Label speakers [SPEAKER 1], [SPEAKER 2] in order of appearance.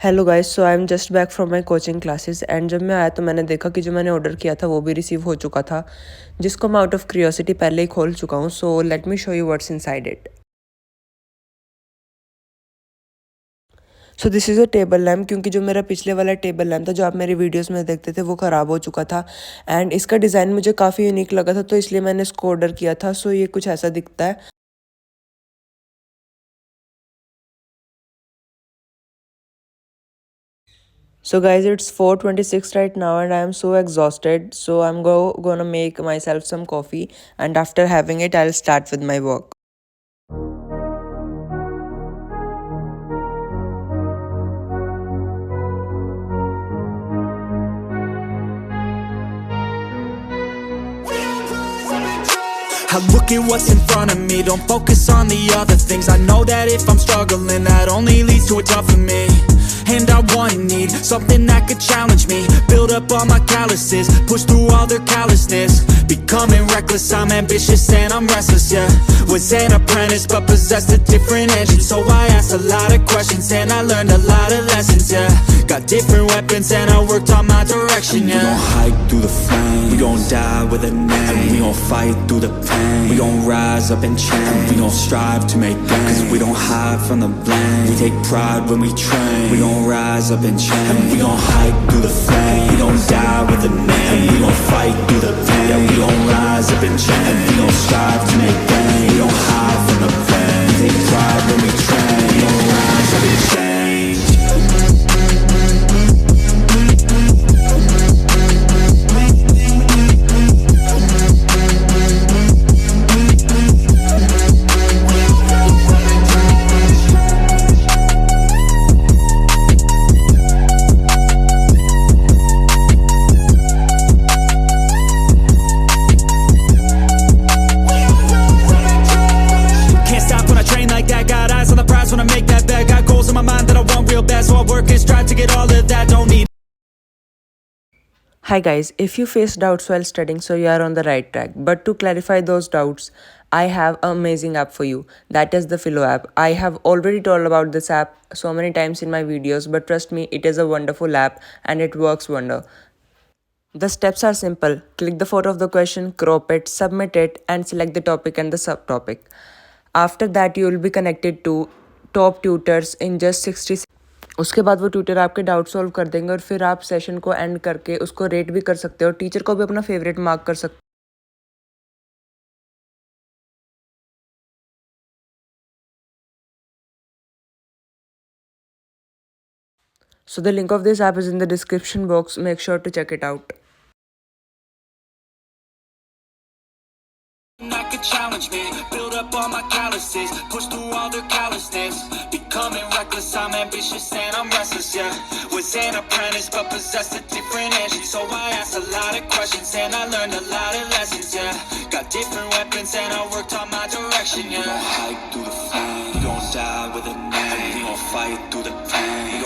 [SPEAKER 1] Hello guys, so I am just back from my coaching classes and जब मैं आया तो मैंने देखा कि जो मैंने ऑर्डर किया था वो भी रिसीव हो चुका था, जिसको मैं आउट ऑफ क्यूरियोसिटी पहले ही खोल चुका हूँ। So let me show you what's inside it. So this is a table lamp, क्योंकि जो मेरा पिछले वाला टेबल लैम्प था जो आप मेरी वीडियोस में देखते थे वो ख़राब हो चुका था एंड इसका डिज़ाइन मुझे काफ़ी यूनिक लगा था, तो इसलिए मैंने इसको ऑर्डर किया था। सो ये कुछ ऐसा दिखता है। So guys, it's 4:26 right now and I am so exhausted. So I'm gonna make myself some coffee and after having it I'll start with my work.
[SPEAKER 2] I look at what's in front of me, don't focus on the other things. I know that if I'm struggling, that only leads to a tough for me. And I want and need something that could challenge me, build up all my calluses, push through all their callousness. Becoming reckless, I'm ambitious and I'm restless, yeah. Was an apprentice but possessed a different engine, so I asked a lot of questions and I learned a lot of lessons, yeah. Got different weapons and I worked on my direction, yeah. We gon' hike through the flames, we gon' die with a name, we gon' fight through the pain, we gon' rise up and change, we gon' strive to make gains, cause we don't hide from the blame, we take pride when we train, we gon' rise up and change, we gon' hike through the flames, we gon' die with a name, we gon' fight through the pain, yeah, we gon' rise up and change, we gon' strive to make gains, we don't hide from the pain, we take pride when we train, we gon' rise up and change. When I make that bet, got goals in my mind that I want real bad, so I work and strive to get all of that, don't need.
[SPEAKER 1] Hi guys, if you face doubts while studying, so you are on the right track. But to clarify those doubts, I have an amazing app for you. That is the Philo app. I have already told about this app so many times in my videos, but trust me, it is a wonderful app and it works wonder. The steps are simple. Click the photo of the question, crop it, submit it, and select the topic and the subtopic. After that, you will be connected to top tutors in just 60। उसके बाद वो tutor आपके doubt solve कर देंगे और फिर आप session को एंड करके उसको रेट भी कर सकते हो और टीचर को भी अपना फेवरेट मार्क कर सकते हो। So the link of this app is in the description box. Make sure to check it out.
[SPEAKER 2] That could challenge me, build up all my calluses, push through all their callousness. Becoming reckless, I'm ambitious and I'm restless, yeah. Was an apprentice but possessed a different engine, so I asked a lot of questions and I learned a lot of lessons, yeah. Got different weapons and I worked on my direction, yeah. We gon' hike through the flames, we gon' die with a name, we gon' fight through the pain, we